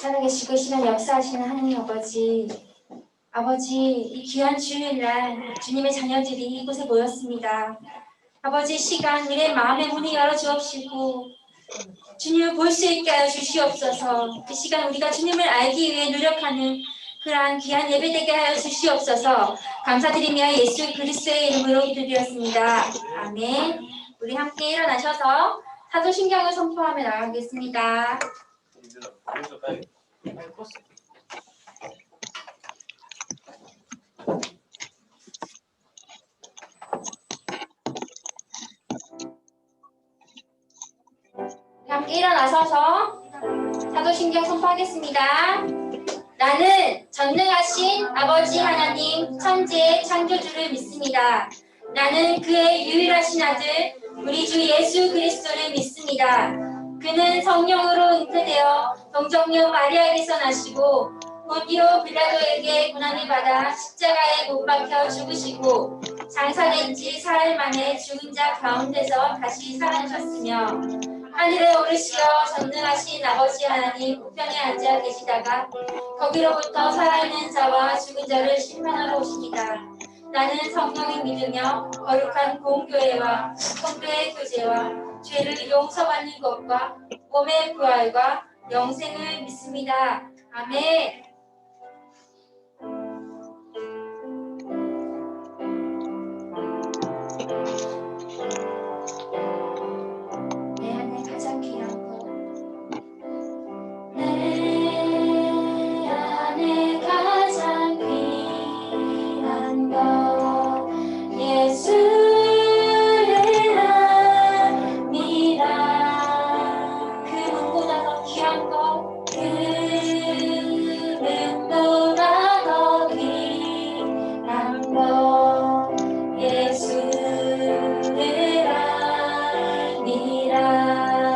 살아계시고 이 시간 역사하시는 하나님 아버지, 이 귀한 주일날 주님의 자녀들이 이곳에 모였습니다. 아버지, 시간 우리의 마음의 문이 열어 주옵시고 주님을 볼 수 있게 하여 주시옵소서. 이 시간 우리가 주님을 알기 위해 노력하는 그러한 귀한 예배되게 하여 주시옵소서. 감사드리며 예수 그리스도의 이름으로 기도드렸습니다. 아멘. 우리 함께 일어나셔서 사도신경을 선포하며 나가겠습니다. 함께 일어나셔서 사도신경 선포하겠습니다. 나는 전능하신 아버지 하나님 천지의 창조주를 믿습니다. 나는 그의 유일하신 아들 우리 주 예수 그리스도를 믿습니다. 그는 성령으로 잉태되어 동정녀 마리아에게서 나시고 본디오 빌라도에게 고난을 받아 십자가에 못 박혀 죽으시고 장사된 지 사흘 만에 죽은 자 가운데서 다시 살아나셨으며 하늘에 오르시어 전능하신 아버지 하나님 우편에 앉아 계시다가 거기로부터 살아있는 자와 죽은 자를 심판하러 오십니다. 나는 성령을 믿으며 거룩한 공교회와 성도의 교제와 죄를 용서받는 것과 몸의 부활과 영생을 믿습니다. 아멘. 예수를 아니라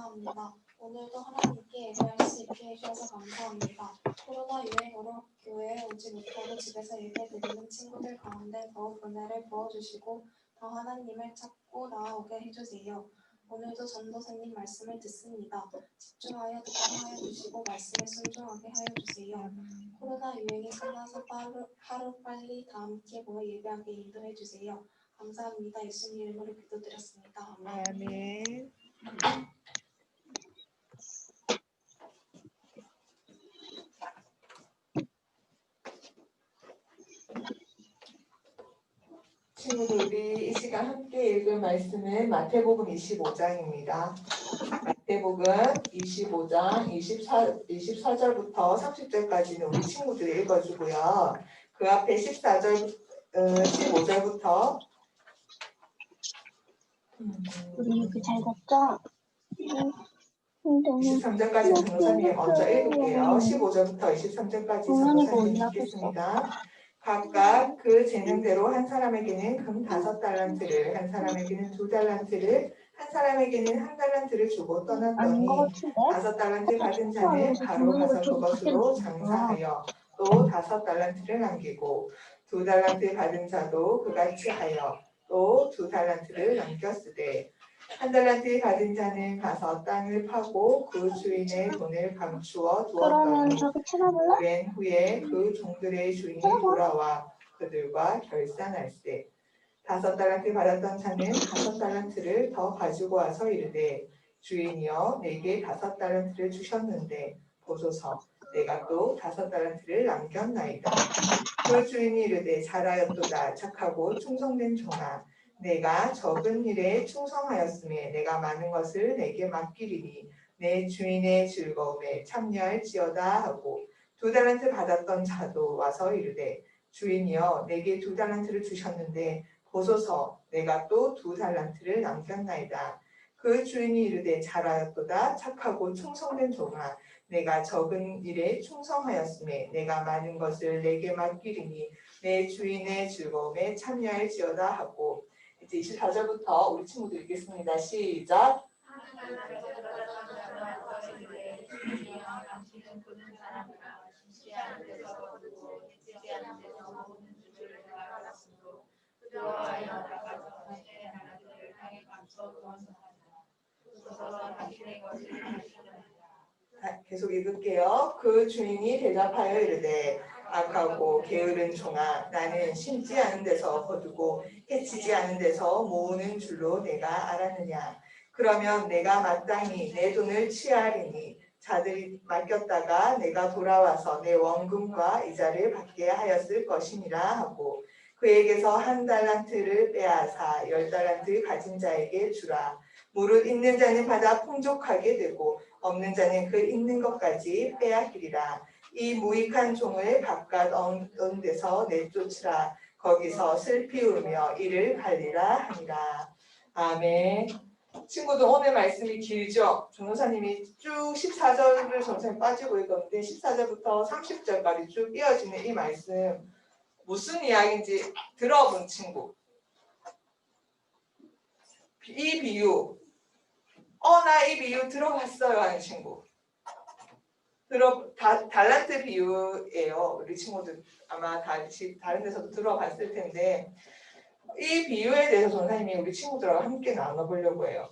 감사합니다. 오늘도 하나님께 예배할 수 있게 해주셔서 감사합니다. 코로나 유행으로 교회에 오지 못하고 집에서 예배드리는 친구들 가운데 더욱 은혜를 부어주시고 더 하나님을 찾고 나아오게 해주세요. 오늘도 전도사님 말씀을 듣습니다. 집중하여 듣게 하여 주시고 말씀에 순종하게 하여 주세요. 코로나 유행이 끝나서 하루빨리 다 함께 모여 예배하게 인도해 주세요. 감사합니다. 예수님 이름으로 기도드렸습니다. 아멘. 아멘. 친구들, 우리 이 시간 함께 읽을 말씀은 마태복음 25장입니다. 마태복음 25장 24절부터 30절까지는 우리 친구들이 읽어주고요. 그 앞에 15절부터 우리 이렇게 잘 잤죠? 23절까지 전도사님이 먼저 읽을게요. 15절부터 23절까지 전도사님이 읽겠습니다. 각각 그 재능대로 한 사람에게는 금 5달란트를, 한 사람에게는 2달란트를, 한 사람에게는 1달란트를 주고 떠났더니 5달란트 받은 자는 바로 가서 그것으로 장사하여 또 5달란트를 남기고 2달란트 받은 자도 그같이 하여 또 2달란트를 남겼으되 1달란트 받은 자는 가서 땅을 파고 그 주인의 돈을 감추어 그러면 두었더니 저기 찾아볼래? 오랜 후에 그 종들의 주인이 돌아와 그들과 결산할세. 5달란트 받았던 자는 5달란트를 더 가지고 와서 이르되 주인이여 내게 5달란트를 주셨는데 보소서 내가 또 5달란트를 남겼나이다. 그 주인이 이르되 잘하였도다 착하고 충성된 종아 내가 적은 일에 충성하였음에 내가 많은 것을 내게 맡기리니 내 주인의 즐거움에 참여할지어다 하고 2달란트 받았던 자도 와서 이르되 주인이여 내게 2달란트를 주셨는데 보소서 내가 또 2달란트를 남겼나이다. 그 주인이 이르되 잘하였도다 착하고 충성된 종아 내가 적은 일에 충성하였음에 내가 많은 것을 내게 맡기리니 내 주인의 즐거움에 참여할지어다 하고 이제 24절부터 우리 친구들 읽겠습니다. 시작. 계속 읽을게요. 그 주인이 대답하여 이르되 악하고 게으른 종아 나는 심지 않은 데서 거두고 해치지 않은 데서 모으는 줄로 내가 알았느냐. 그러면 내가 마땅히 내 돈을 취하리니 자들이 맡겼다가 내가 돌아와서 내 원금과 이자를 받게 하였을 것이니라 하고 그에게서 1달란트를 빼앗아 10달란트 가진 자에게 주라. 무릇 있는 자는 받아 풍족하게 되고 없는 자는 그 있는 것까지 빼앗기리라. 이 무익한 종을 바깥 어느 데서 내쫓으라. 거기서 슬피 울며 이를 갈리라 하니라. 아멘. 친구들 오늘 말씀이 길죠? 전도사님이 쭉 14절을 전도사님 빠지고 있었는데 14절부터 30절까지 쭉 이어지는 이 말씀 무슨 이야기인지 들어본 친구. 이 비유 나 이 비유 들어봤어요 하는 친구. 달란트 비유예요. 우리 친구들 아마 다른 데서도 들어봤을 텐데 이 비유에 대해서 전사님이 우리 친구들하고 함께 나눠보려고 해요.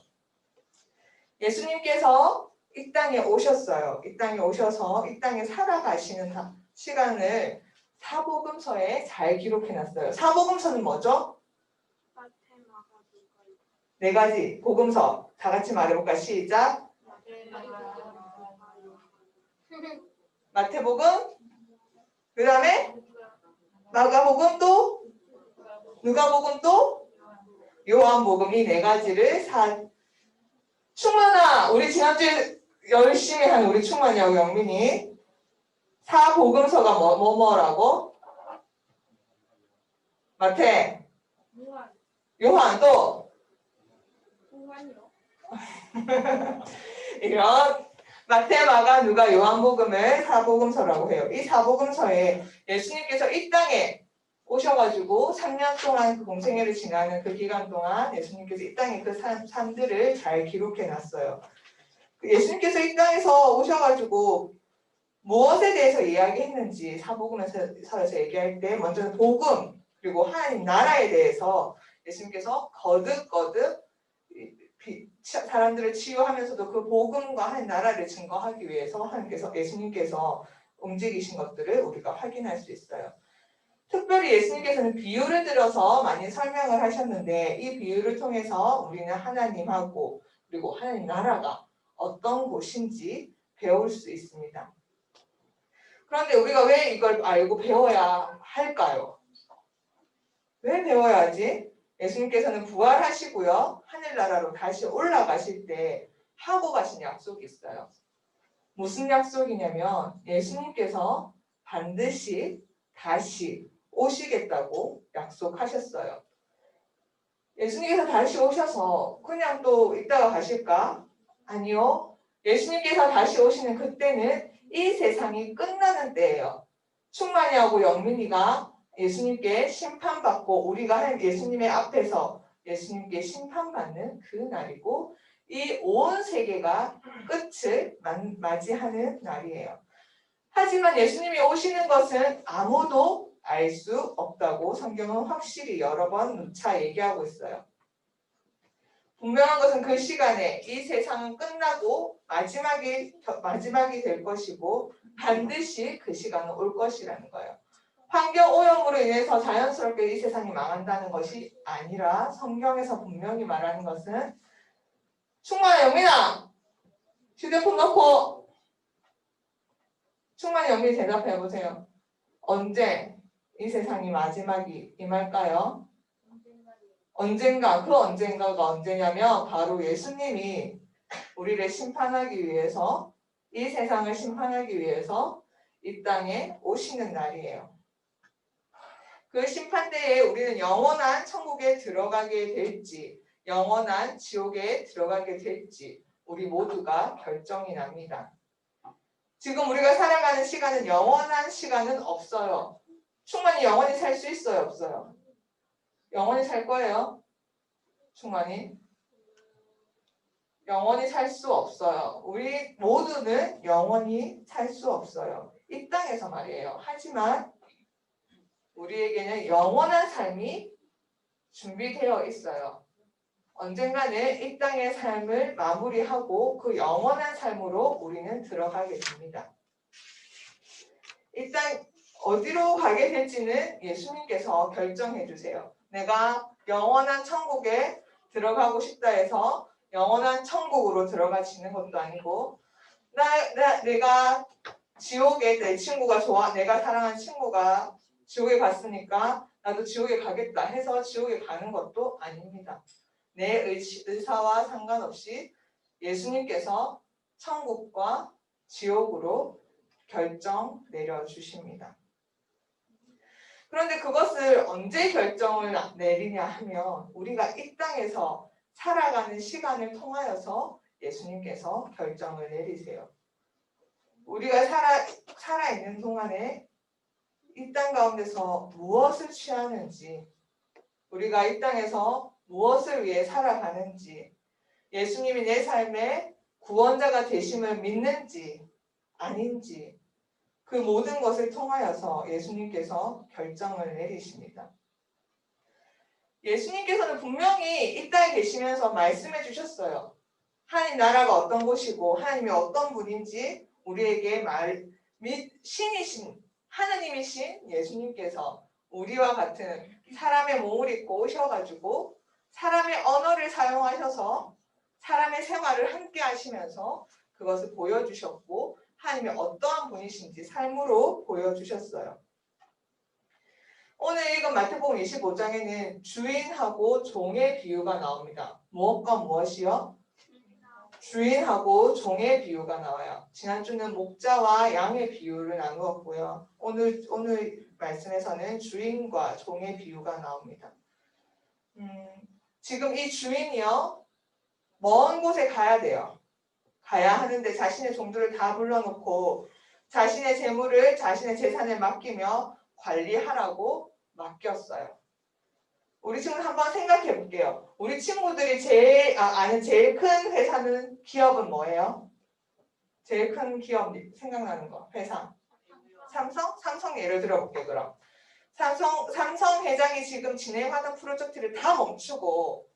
예수님께서 이 땅에 오셨어요. 이 땅에 오셔서 이 땅에 살아가시는 시간을 사복음서에 잘 기록해놨어요. 사복음서는 뭐죠? 4가지 복음서 다 같이 말해볼까? 시작. 마태복음, 그 다음에 마가복음 또 누가복음 또 요한복음 이 4가지를 충만아 우리 지난주에 열심히 한 우리 충만이하고 영민이 사복음서가 뭐라고? 마태, 요한 또 이런 마태, 마가, 누가, 요한복음을 사복음서라고 해요. 이 사복음서에 예수님께서 이 땅에 오셔가지고 3년 동안 그 공생애를 지나는 그 기간 동안 예수님께서 이 땅에 그 삶들을 잘 기록해놨어요. 예수님께서 이 땅에서 오셔가지고 무엇에 대해서 이야기했는지 사복음에서 얘기할 때 먼저는 복음 그리고 하나님 나라에 대해서 예수님께서 거듭 사람들을 치유하면서도 그 복음과 하나님 나라를 증거하기 위해서 예수님께서 움직이신 것들을 우리가 확인할 수 있어요. 특별히 예수님께서는 비유를 들어서 많이 설명을 하셨는데 이 비유를 통해서 우리는 하나님하고 그리고 하나님 나라가 어떤 곳인지 배울 수 있습니다. 그런데 우리가 왜 이걸 알고 배워야 할까요? 왜 배워야 하지? 예수님께서는 부활하시고요. 하늘나라로 다시 올라가실 때 하고 가신 약속이 있어요. 무슨 약속이냐면 예수님께서 반드시 다시 오시겠다고 약속하셨어요. 예수님께서 다시 오셔서 그냥 또 있다가 가실까? 아니요. 예수님께서 다시 오시는 그때는 이 세상이 끝나는 때예요. 충만이하고 영민이가 예수님께 심판받고 우리가 예수님의 앞에서 예수님께 심판받는 그 날이고 이 온 세계가 끝을 맞이하는 날이에요. 하지만 예수님이 오시는 것은 아무도 알 수 없다고 성경은 확실히 여러 번 누차 얘기하고 있어요. 분명한 것은 그 시간에 이 세상은 끝나고 마지막이 될 것이고 반드시 그 시간은 올 것이라는 거예요. 환경 오염으로 인해서 자연스럽게 이 세상이 망한다는 것이 아니라 성경에서 분명히 말하는 것은 충만한 영민아! 휴대폰 놓고 충만한 영민이 대답해 보세요. 언제 이 세상이 마지막이 임할까요? 언젠가, 그 언젠가가 언제냐면 바로 예수님이 우리를 심판하기 위해서 이 세상을 심판하기 위해서 이 땅에 오시는 날이에요. 그 심판 때에 우리는 영원한 천국에 들어가게 될지 영원한 지옥에 들어가게 될지 우리 모두가 결정이 납니다. 지금 우리가 살아가는 시간은 영원한 시간은 없어요. 충만히 영원히 살 수 있어요? 없어요? 영원히 살 거예요? 충만히? 영원히 살 수 없어요. 우리 모두는 영원히 살 수 없어요. 이 땅에서 말이에요. 하지만 우리에게는 영원한 삶이 준비되어 있어요. 언젠가는 이 땅의 삶을 마무리하고 그 영원한 삶으로 우리는 들어가게 됩니다. 일단 어디로 가게 될지는 예수님께서 결정해 주세요. 내가 영원한 천국에 들어가고 싶다 해서 영원한 천국으로 들어가지는 것도 아니고 내가 지옥에 내 친구가 내가 사랑하는 친구가 지옥에 갔으니까 나도 지옥에 가겠다 해서 지옥에 가는 것도 아닙니다. 내 의사와 상관없이 예수님께서 천국과 지옥으로 결정 내려주십니다. 그런데 그것을 언제 결정을 내리냐 하면 우리가 이 땅에서 살아가는 시간을 통하여서 예수님께서 결정을 내리세요. 우리가 살아있는 동안에 이 땅 가운데서 무엇을 취하는지 우리가 이 땅에서 무엇을 위해 살아가는지 예수님이 내 삶의 구원자가 되심을 믿는지 아닌지 그 모든 것을 통하여서 예수님께서 결정을 내리십니다. 예수님께서는 분명히 이 땅에 계시면서 말씀해 주셨어요. 하나님 나라가 어떤 곳이고 하나님이 어떤 분인지 우리에게 신이신 하나님이신 예수님께서 우리와 같은 사람의 몸을 입고 오셔가지고 사람의 언어를 사용하셔서 사람의 생활을 함께 하시면서 그것을 보여주셨고 하나님이 어떠한 분이신지 삶으로 보여주셨어요. 오늘 읽은 마태복음 25장에는 주인하고 종의 비유가 나옵니다. 무엇과 무엇이요? 주인하고 종의 비유가 나와요. 지난주는 목자와 양의 비유를 나누었고요. 오늘 말씀에서는 주인과 종의 비유가 나옵니다. 지금 이 주인이요. 먼 곳에 가야 돼요. 가야 하는데 자신의 종들을 다 불러놓고 자신의 재물을 자신의 재산을 맡기며 관리하라고 맡겼어요. 우리 친구 한번 생각해 볼게요. 우리 친구들이 아는 제일 큰 회사는 기업은 뭐예요? 제일 큰 기업 생각나는 거 회사. 삼성 예를 들어볼게요. 그럼 삼성 회장이 지금 진행하는 프로젝트를 다 멈추고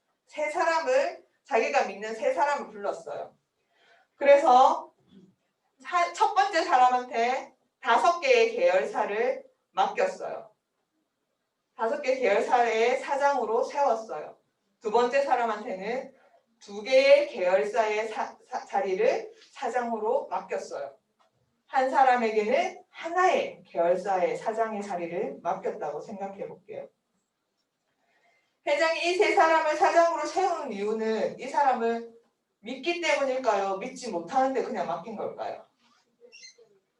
자기가 믿는 세 사람을 불렀어요. 그래서 첫 번째 사람한테 5개의 계열사를 맡겼어요. 5개 계열사의 사장으로 세웠어요. 두 번째 사람한테는 2개의 계열사의 자리를 사장으로 맡겼어요. 한 사람에게는 하나의 계열사의 사장의 자리를 맡겼다고 생각해 볼게요. 회장이 이 세 사람을 사장으로 세우는 이유는 이 사람을 믿기 때문일까요? 믿지 못하는데 그냥 맡긴 걸까요?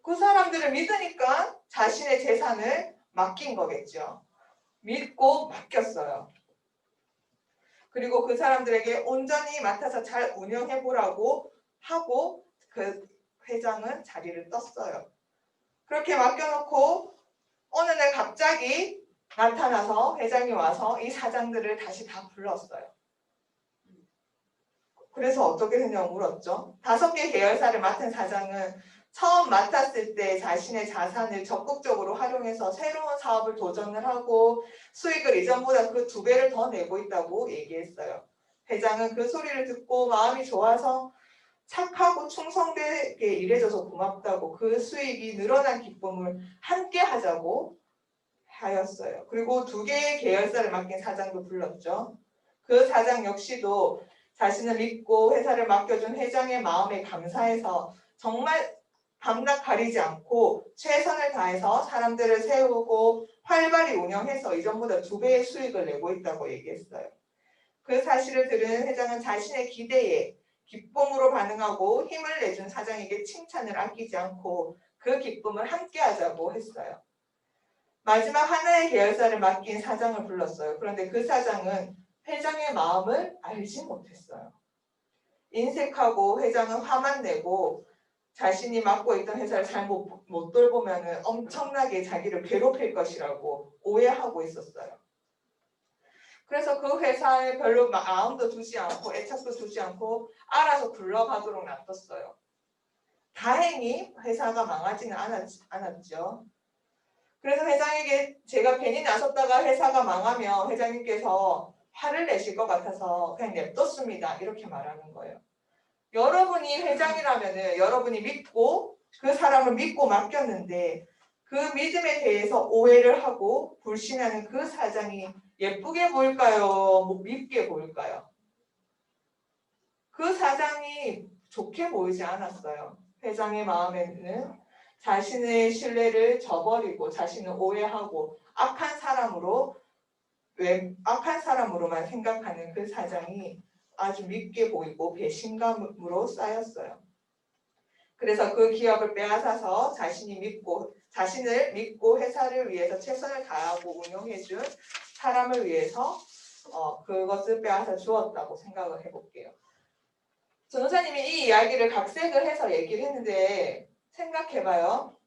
그 사람들을 믿으니까 자신의 재산을 맡긴 거겠죠. 믿고 맡겼어요. 그리고 그 사람들에게 온전히 맡아서 잘 운영해 보라고 하고 그 회장은 자리를 떴어요. 그렇게 맡겨놓고 어느 날 갑자기 나타나서 회장이 와서 이 사장들을 다시 다 불렀어요. 그래서 어떻게 되냐고 물었죠. 5개 계열사를 맡은 사장은 처음 맡았을 때 자신의 자산을 적극적으로 활용해서 새로운 사업을 도전을 하고 수익을 이전보다 그 2배를 더 내고 있다고 얘기했어요. 회장은 그 소리를 듣고 마음이 좋아서 착하고 충성되게 일해줘서 고맙다고 그 수익이 늘어난 기쁨을 함께 하자고 하였어요. 그리고 2개의 계열사를 맡긴 사장도 불렀죠. 그 사장 역시도 자신을 믿고 회사를 맡겨준 회장의 마음에 감사해서 정말 밤낮 가리지 않고 최선을 다해서 사람들을 세우고 활발히 운영해서 이전보다 2배의 수익을 내고 있다고 얘기했어요. 그 사실을 들은 회장은 자신의 기대에 기쁨으로 반응하고 힘을 내준 사장에게 칭찬을 아끼지 않고 그 기쁨을 함께 하자고 했어요. 마지막 하나의 계열사를 맡긴 사장을 불렀어요. 그런데 그 사장은 회장의 마음을 알지 못했어요. 인색하고 회장은 화만 내고 자신이 맡고 있던 회사를 잘 못 돌보면 엄청나게 자기를 괴롭힐 것이라고 오해하고 있었어요. 그래서 그 회사에 별로 마음도 두지 않고 애착도 두지 않고 알아서 굴러가도록 놔뒀어요. 다행히 회사가 망하지는 않았죠. 그래서 회장에게 제가 괜히 나섰다가 회사가 망하면 회장님께서 화를 내실 것 같아서 그냥 냅뒀습니다. 이렇게 말하는 거예요. 여러분이 회장이라면 여러분이 믿고 그 사람을 믿고 맡겼는데 그 믿음에 대해서 오해를 하고 불신하는 그 사장이 예쁘게 보일까요? 밉게 보일까요? 그 사장이 좋게 보이지 않았어요. 회장의 마음에는 자신의 신뢰를 저버리고 자신을 오해하고 악한 사람으로만 생각하는 그 사장이 아주 밉게 보이고 배신감으로 쌓였어요. 그래서 그 기업을 빼앗아서 자신을 믿고 회사를 위해서 최선을 다하고 운영해준 사람을 위해서 그것을 빼앗아 주었다고 생각을 해볼게요. 전도사님이 이 이야기를 각색을 해서 얘기를 했는데 생각해봐요.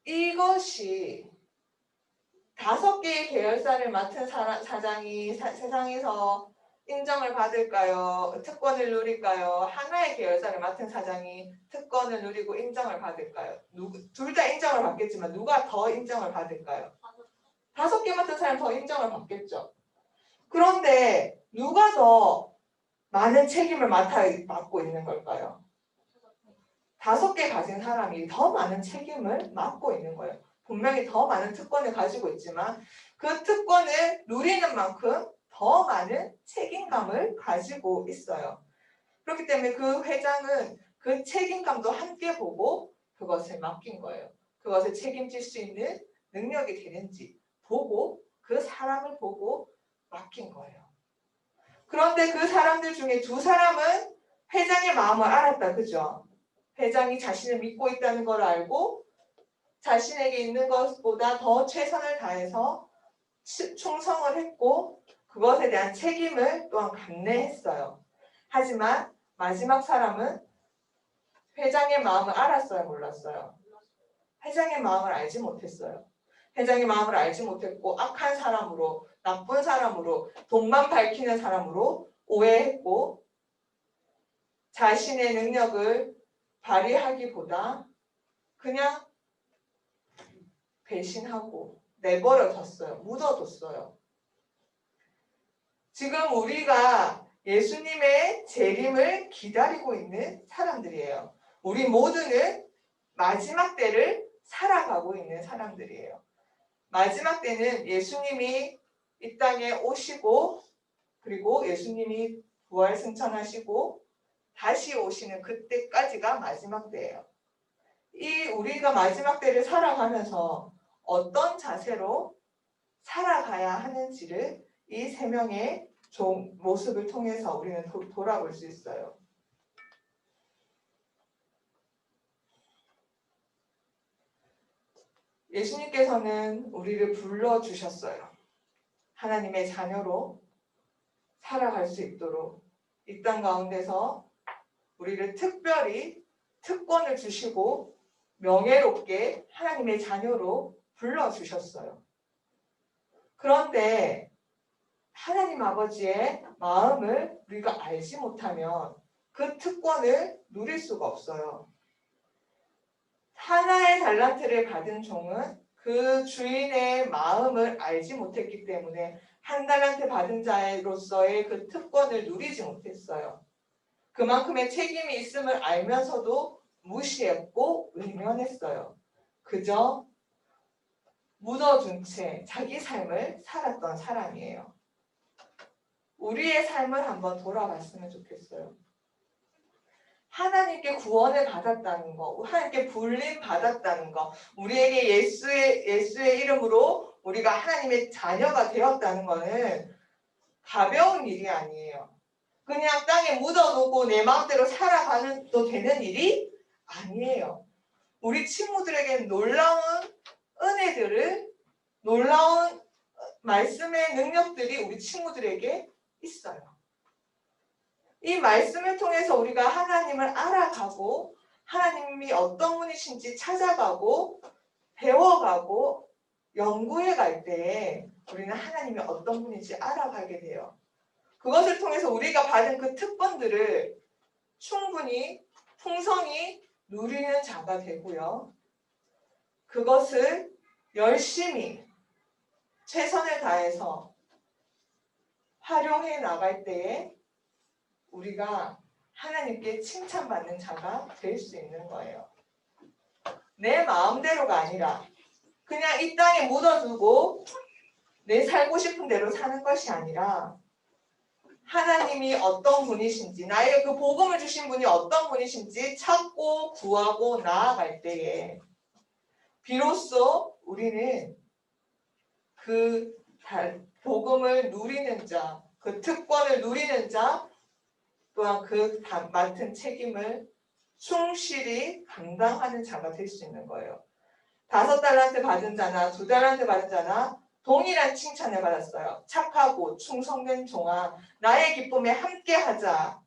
이것이 5개의 계열사를 맡은 사장이 세상에서 인정을 받을까요? 특권을 누릴까요? 하나의 계열사를 맡은 사장이 특권을 누리고 인정을 받을까요? 둘 다 인정을 받겠지만 누가 더 인정을 받을까요? 5개 맡은 사람이 더 인정을 받겠죠. 그런데 누가 더 많은 책임을 맡고 있는 걸까요? 5개 가진 사람이 더 많은 책임을 맡고 있는 거예요. 분명히 더 많은 특권을 가지고 있지만 그 특권을 누리는 만큼 더 많은 책임감을 가지고 있어요. 그렇기 때문에 그 회장은 그 책임감도 함께 보고 그것을 맡긴 거예요. 그것을 책임질 수 있는 능력이 되는지 보고 그 사람을 보고 맡긴 거예요. 그런데 그 사람들 중에 2사람은 회장의 마음을 알았다. 그죠? 회장이 자신을 믿고 있다는 걸 알고 자신에게 있는 것보다 더 최선을 다해서 충성을 했고 그것에 대한 책임을 또한 감내했어요. 하지만 마지막 사람은 회장의 마음을 알았어요? 몰랐어요? 회장의 마음을 알지 못했어요. 회장의 마음을 알지 못했고 악한 사람으로, 나쁜 사람으로, 돈만 밝히는 사람으로 오해했고 자신의 능력을 발휘하기보다 그냥 배신하고 내버려뒀어요. 묻어뒀어요. 지금 우리가 예수님의 재림을 기다리고 있는 사람들이에요. 우리 모두는 마지막 때를 살아가고 있는 사람들이에요. 마지막 때는 예수님이 이 땅에 오시고 그리고 예수님이 부활 승천하시고 다시 오시는 그때까지가 마지막 때예요. 이 우리가 마지막 때를 살아가면서 어떤 자세로 살아가야 하는지를 이 세 명의 모습을 통해서 우리는 돌아볼 수 있어요. 예수님께서는 우리를 불러주셨어요. 하나님의 자녀로 살아갈 수 있도록 이 땅 가운데서 우리를 특별히 특권을 주시고 명예롭게 하나님의 자녀로 불러주셨어요. 그런데 하나님 아버지의 마음을 우리가 알지 못하면 그 특권을 누릴 수가 없어요. 하나의 달란트를 받은 종은 그 주인의 마음을 알지 못했기 때문에 한 달란트 받은 자로서의 그 특권을 누리지 못했어요. 그만큼의 책임이 있음을 알면서도 무시했고 외면했어요. 그저 묻어둔 채 자기 삶을 살았던 사람이에요. 우리의 삶을 한번 돌아봤으면 좋겠어요. 하나님께 구원을 받았다는 거, 하나님께 불림 받았다는 거, 우리에게 예수의 이름으로 우리가 하나님의 자녀가 되었다는 거는 가벼운 일이 아니에요. 그냥 땅에 묻어두고 내 마음대로 살아가는 또 되는 일이 아니에요. 우리 친구들에게 놀라운 은혜들을, 놀라운 말씀의 능력들이 우리 친구들에게 있어요. 이 말씀을 통해서 우리가 하나님을 알아가고 하나님이 어떤 분이신지 찾아가고 배워가고 연구해 갈 때에 우리는 하나님이 어떤 분인지 알아가게 돼요. 그것을 통해서 우리가 받은 그 특권들을 충분히 풍성히 누리는 자가 되고요. 그것을 열심히 최선을 다해서 활용해 나갈 때에 우리가 하나님께 칭찬받는 자가 될 수 있는 거예요. 내 마음대로가 아니라 그냥 이 땅에 묻어두고 내 살고 싶은 대로 사는 것이 아니라 하나님이 어떤 분이신지, 나에게 그 복음을 주신 분이 어떤 분이신지 찾고 구하고 나아갈 때에 비로소 우리는 그 복음을 누리는 자, 그 특권을 누리는 자, 또한 그 맡은 책임을 충실히 감당하는 자가 될 수 있는 거예요. 5달란트 받은 자나 2달란트 받은 자나 동일한 칭찬을 받았어요. 착하고 충성된 종아, 나의 기쁨에 함께하자.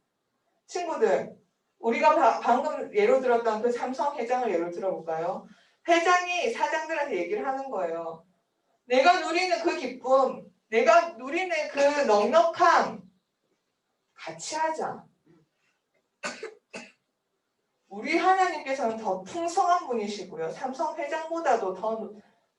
친구들, 우리가 방금 예로 들었던 그 삼성 회장을 예로 들어볼까요? 회장이 사장들한테 얘기를 하는 거예요. 내가 누리는 그 기쁨, 내가 누리는 그 넉넉함 같이 하자. 우리 하나님께서는 더 풍성한 분이시고요. 삼성 회장보다도 더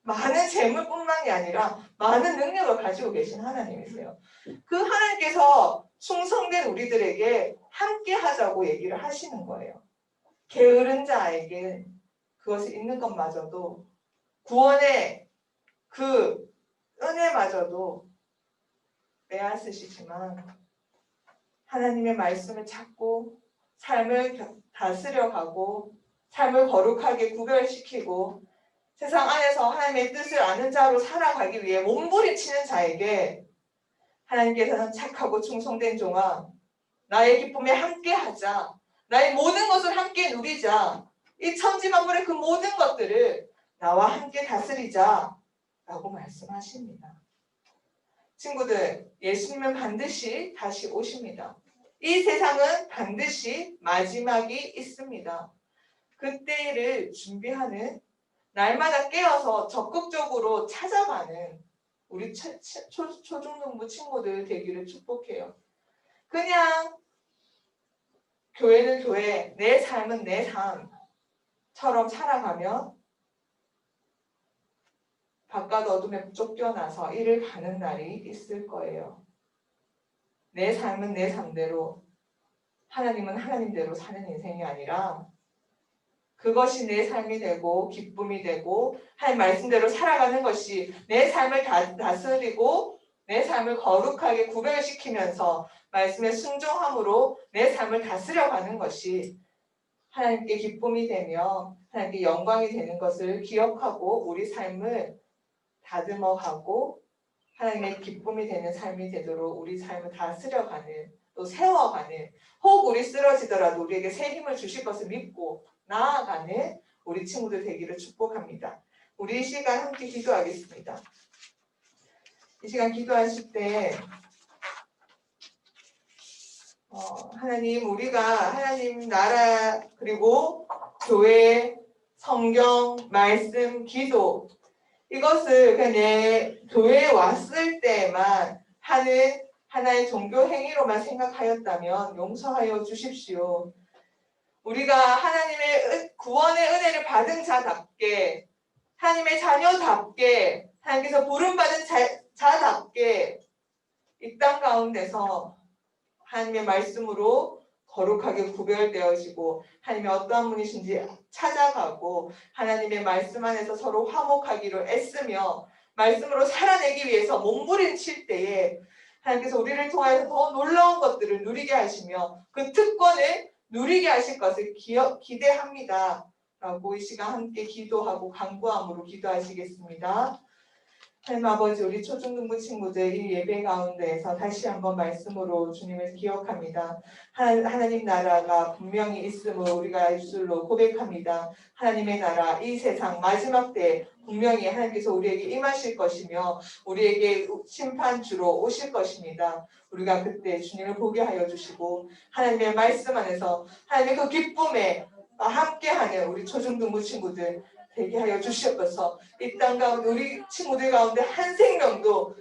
많은 재물뿐만이 아니라 많은 능력을 가지고 계신 하나님이세요. 그 하나님께서 충성된 우리들에게 함께 하자고 얘기를 하시는 거예요. 게으른 자에게 그것이 있는 것마저도 구원의 그 은혜마저도 빼앗으시지만 하나님의 말씀을 찾고 삶을 다스려가고 삶을 거룩하게 구별시키고 세상 안에서 하나님의 뜻을 아는 자로 살아가기 위해 몸부림치는 자에게 하나님께서는 착하고 충성된 종아, 나의 기쁨에 함께하자. 나의 모든 것을 함께 누리자. 이 천지만물의 그 모든 것들을 나와 함께 다스리자 라고 말씀하십니다. 친구들, 예수님은 반드시 다시 오십니다. 이 세상은 반드시 마지막이 있습니다. 그때를 준비하는, 날마다 깨어서 적극적으로 찾아가는 우리 초중등부 친구들 되기를 축복해요. 그냥 교회는 교회, 내 삶은 내 삶처럼 살아가면 바깥 어둠에 쫓겨나서 이를 가는 날이 있을 거예요. 내 삶은 내 삶대로, 하나님은 하나님대로 사는 인생이 아니라 그것이 내 삶이 되고 기쁨이 되고 하나님 말씀대로 살아가는 것이 내 삶을 다스리고 내 삶을 거룩하게 구별시키면서 말씀에 순종함으로 내 삶을 다스려가는 것이 하나님께 기쁨이 되며 하나님께 영광이 되는 것을 기억하고 우리 삶을 다듬어가고 하나님의 기쁨이 되는 삶이 되도록 우리 삶을 다스려가는 또 세워가는 혹 우리 쓰러지더라도 우리에게 새 힘을 주실 것을 믿고 나아가는 우리 친구들 되기를 축복합니다. 우리 이 시간 함께 기도하겠습니다. 이 시간 기도하실 때 하나님 우리가 하나님 나라 그리고 교회, 성경, 말씀, 기도 이것을 그냥 내 교회에 왔을 때만 하는 하나의 종교 행위로만 생각하였다면 용서하여 주십시오. 우리가 하나님의 구원의 은혜를 받은 자답게 하나님의 자녀답게 하나님께서 부름받은 자답게 이 땅 가운데서 하나님의 말씀으로 거룩하게 구별되어지고 하나님의 어떠한 분이신지 찾아가고 하나님의 말씀 안에서 서로 화목하기를 애쓰며 말씀으로 살아내기 위해서 몸부림칠 때에 하나님께서 우리를 통하여서 더 놀라운 것들을 누리게 하시며 그 특권을 누리게 하실 것을 기대합니다. 라고 이 시간 함께 기도하고 간구함으로 기도하시겠습니다. 하나님 아버지 우리 초중등부 친구들 이 예배 가운데에서 다시 한번 말씀으로 주님을 기억합니다. 하나님 나라가 분명히 있음을 우리가 입술로 고백합니다. 하나님의 나라 이 세상 마지막 때 분명히 하나님께서 우리에게 임하실 것이며 우리에게 심판주로 오실 것입니다. 우리가 그때 주님을 보게 하여 주시고 하나님의 말씀 안에서 하나님의 그 기쁨에 함께하는 우리 초중등부 친구들 되게 하여 주시옵소서. 이 땅 가운데 우리 친구들 가운데 한 생명도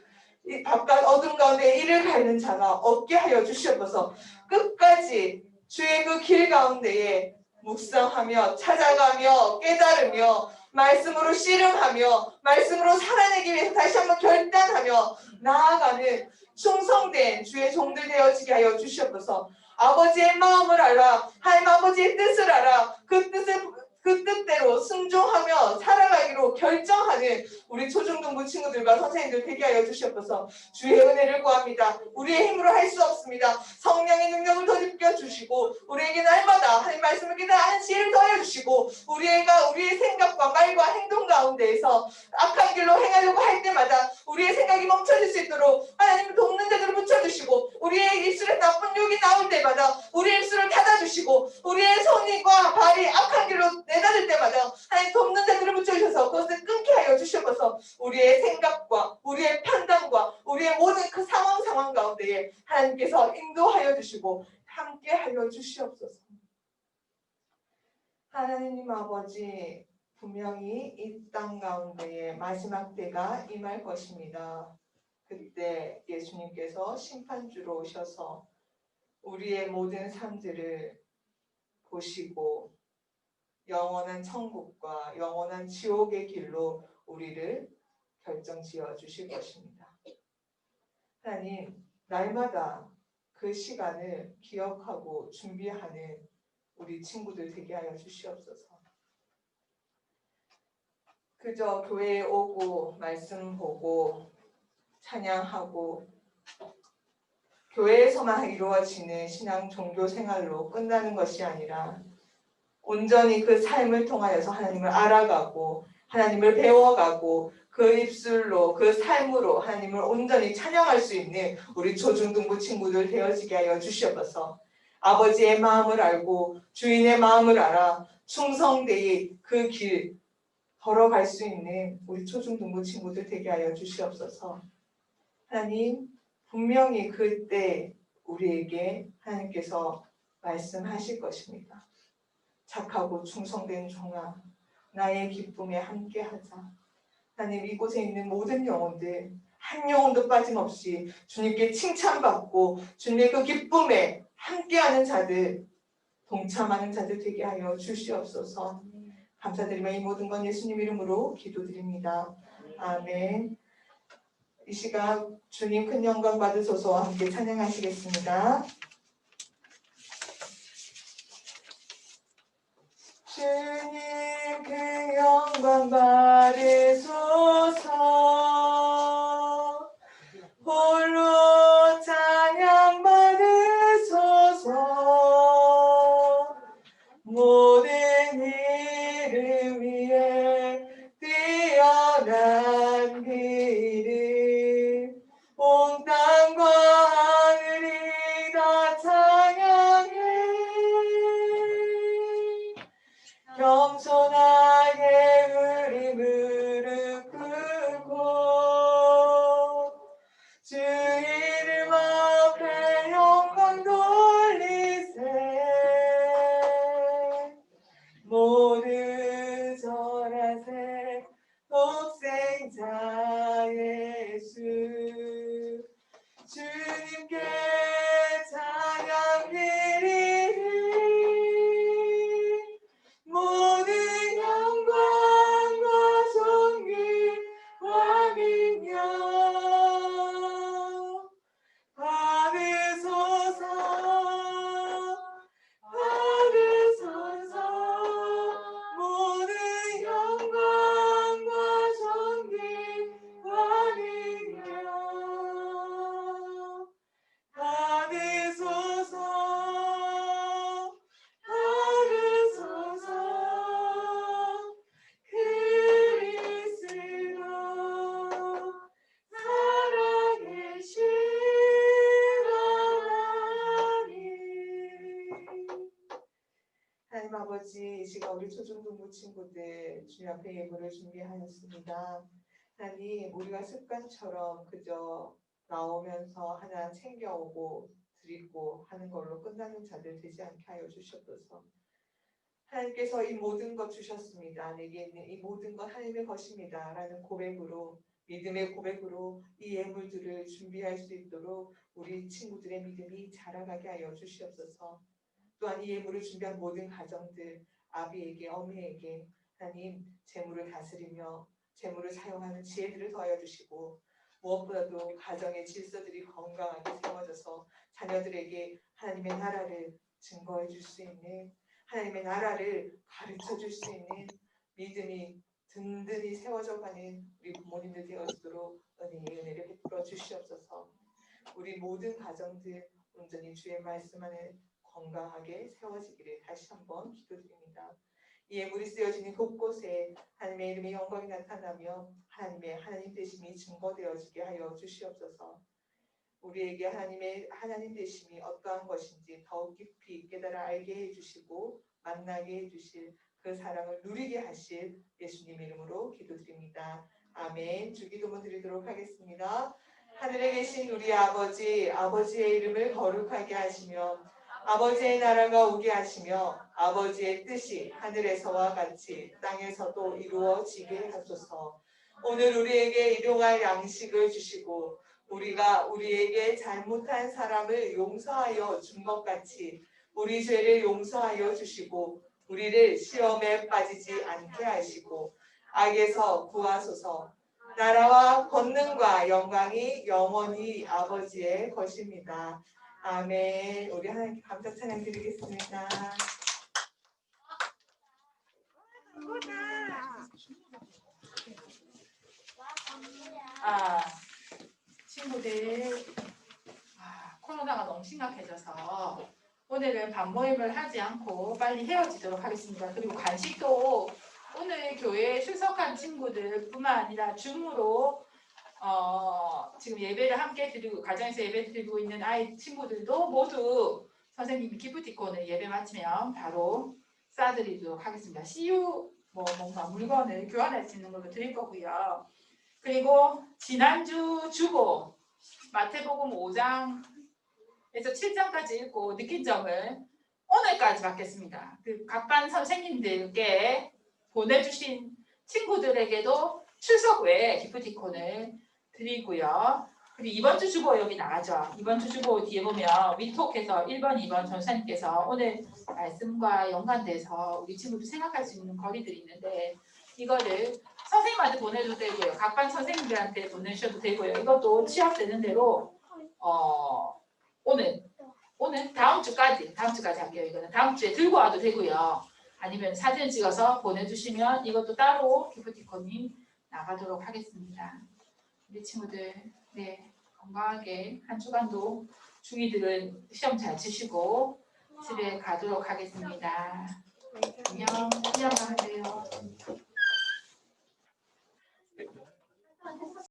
이 바깥 어둠 가운데 이를 가는 자가 없게 하여 주시옵소서. 끝까지 주의 그 길 가운데에 묵상하며 찾아가며 깨달으며 말씀으로 씨름하며 말씀으로 살아내기 위해서 다시 한번 결단하며 나아가는 충성된 주의 종들 되어지게 하여 주시옵소서. 아버지의 마음을 알아 하나님 아버지의 뜻을 알아 그 뜻대로 순종하며 살아가기로 결정하는 우리 초중등부 친구들과 선생님들 되게 하여 주시옵소서. 주의 은혜를 구합니다. 우리의 힘으로 할 수 없습니다. 성령의 능력을 덧입혀 주시고 우리에게 날마다 하나님 말씀을 깨달은 지혜를 더해 주시고 우리의 생각과 말과 행동 가운데에서 악한 길로 행하려고 할 때마다 우리의 생각이 멈춰질 수 있도록 하나님 돕는 자들을 붙여주시고 우리의 입술에 나쁜 욕이 나올 때마다 우리의 입술을 닫아주시고 우리의 손과 발이 악한 길로 내다질 때마다 하나님 돕는 자들을 붙여주셔서 그것을 끊게 하여 주시옵소서. 우리의 생각과 우리의 판단과 우리의 모든 그 상황 가운데에 하나님께서 인도하여 주시고 함께 하여 주시옵소서. 하나님 아버지 분명히 이 땅 가운데에 마지막 때가 임할 것입니다. 그때 예수님께서 심판주로 오셔서 우리의 모든 삶들을 보시고 영원한 천국과 영원한 지옥의 길로 우리를 결정지어 주실 것입니다. 하나님, 날마다 그 시간을 기억하고 준비하는 우리 친구들 되게 하여 주시옵소서. 그저 교회에 오고 말씀 보고 찬양하고 교회에서만 이루어지는 신앙 종교 생활로 끝나는 것이 아니라 온전히 그 삶을 통하여서 하나님을 알아가고 하나님을 배워가고 그 입술로 그 삶으로 하나님을 온전히 찬양할 수 있는 우리 초중등부 친구들 되어지게 하여 주시옵소서. 아버지의 마음을 알고 주인의 마음을 알아 충성되이 그 길 걸어갈 수 있는 우리 초중등부 친구들 되게 하여 주시옵소서. 하나님 분명히 그때 우리에게 하나님께서 말씀하실 것입니다. 착하고 충성된 종아 나의 기쁨에 함께하자. 하나님 이곳에 있는 모든 영혼들 한 영혼도 빠짐없이 주님께 칭찬받고 주님의 그 기쁨에 함께하는 자들 동참하는 자들 되게 하여 주시옵소서. 감사드리며 이 모든 건 예수님 이름으로 기도드립니다. 아멘. 이 시간 주님 큰 영광 받으소서와 함께 찬양하시겠습니다. 주님 큰 영광 받으소서. 홀로 찬양 받으소서. 모든 이름 위에 뛰어난 그 이름 온 땅과 하늘이 다 찬양해. 겸손하게 우리 무릎 꿇고 주 이름 앞에 영광 돌리세. 모두 절하세. 독생자 예수 주님께 찬양 드리리. 모든 영광과 존귀와 능력 받으소서. 받으소서. 모든 영광과 존귀와 능력 받으소서. 받으소서. 그리스도 살아계신 하나님. 하나님 아버지, 이 시간 우리 초중등부 친구들 주님 앞에 예물을 준비하였습니다. 하나님, 우리가 습관처럼 그저 나오면서 하나 챙겨오고 드리고 하는 걸로 끝나는 자들 되지 않게 하여 주시옵소서. 하나님께서 이 모든 것 주셨습니다. 내게 있는 이 모든 것 하나님의 것입니다. 라는 고백으로, 믿음의 고백으로 이 예물들을 준비할 수 있도록 우리 친구들의 믿음이 자라가게 하여 주시옵소서. 또한 이 예물을 준비한 모든 가정들, 아비에게, 어미에게 하나님 재물을 다스리며 재물을 사용하는 지혜들을 더하여 주시고, 무엇보다도 가정의 질서들이 건강하게 세워져서 자녀들에게 하나님의 나라를 증거해 줄 수 있는, 하나님의 나라를 가르쳐 줄 수 있는 믿음이 든든히 세워져 가는 우리 부모님들 되어지도록 은혜를 베풀어 주시옵소서. 우리 모든 가정들 온전히 주의 말씀 안에 건강하게 세워지기를 다시 한번 기도드립니다. 이 예물이 쓰여지는 곳곳에 하나님의 이름의 영광이 나타나며 하나님 되심이 증거되어지게 하여 주시옵소서. 우리에게 하나님 되심이 어떠한 것인지 더욱 깊이 깨달아 알게 해주시고 만나게 해주실 그 사랑을 누리게 하실 예수님 이름으로 기도드립니다. 아멘. 주기도문 드리도록 하겠습니다. 하늘에 계신 우리 아버지, 아버지의 이름을 거룩하게 하시며 아버지의 나라가 오게 하시며 아버지의 뜻이 하늘에서와 같이 땅에서도 이루어지게 하소서. 오늘 우리에게 일용할 양식을 주시고 우리가 우리에게 잘못한 사람을 용서하여 준 것 같이 우리 죄를 용서하여 주시고 우리를 시험에 빠지지 않게 하시고 악에서 구하소서. 나라와 권능과 영광이 영원히 아버지의 것입니다. 아멘. 우리 하나님께 감사 찬양 드리겠습니다. 친구들, 코로나가 너무 심각해져서 오늘은 밤모임을 하지 않고 빨리 헤어지도록 하겠습니다. 그리고 간식도 오늘 교회에 출석한 친구들 뿐만 아니라 줌으로 지금 예배를 함께 드리고 가정에서 예배 드리고 있는 아이 친구들도 모두 선생님이 기프티콘을 예배 마치면 바로 싸드리도록 하겠습니다. CU 뭔가 물건을 교환할 수 있는 걸로 드릴 거고요. 그리고 지난주 주보 마태복음 5장에서 7장까지 읽고 느낀 점을 오늘까지 받겠습니다. 그 각반 선생님들께 보내주신 친구들에게도 출석 외에 기프티콘을 드리고요. 그리고 이번 주 주보 여기 나가죠. 이번 주 주보 뒤에 보면 위톡에서 1번, 2번 전사님께서 오늘 말씀과 연관돼서 우리 친구들 생각할 수 있는 거리들이 있는데 이거를 선생님한테 보내도 되고요. 각반 선생님들한테 보내셔도 되고요. 이것도 취합되는 대로 오늘 다음 주까지 할게요. 이거는 다음 주에 들고 와도 되고요. 아니면 사진 찍어서 보내주시면 이것도 따로 기프티콘이 나가도록 하겠습니다. 우리 친구들 네 건강하게 한 주간도 중이들은 시험 잘 치시고 집에 가도록 하겠습니다. 안녕. 안녕하세요.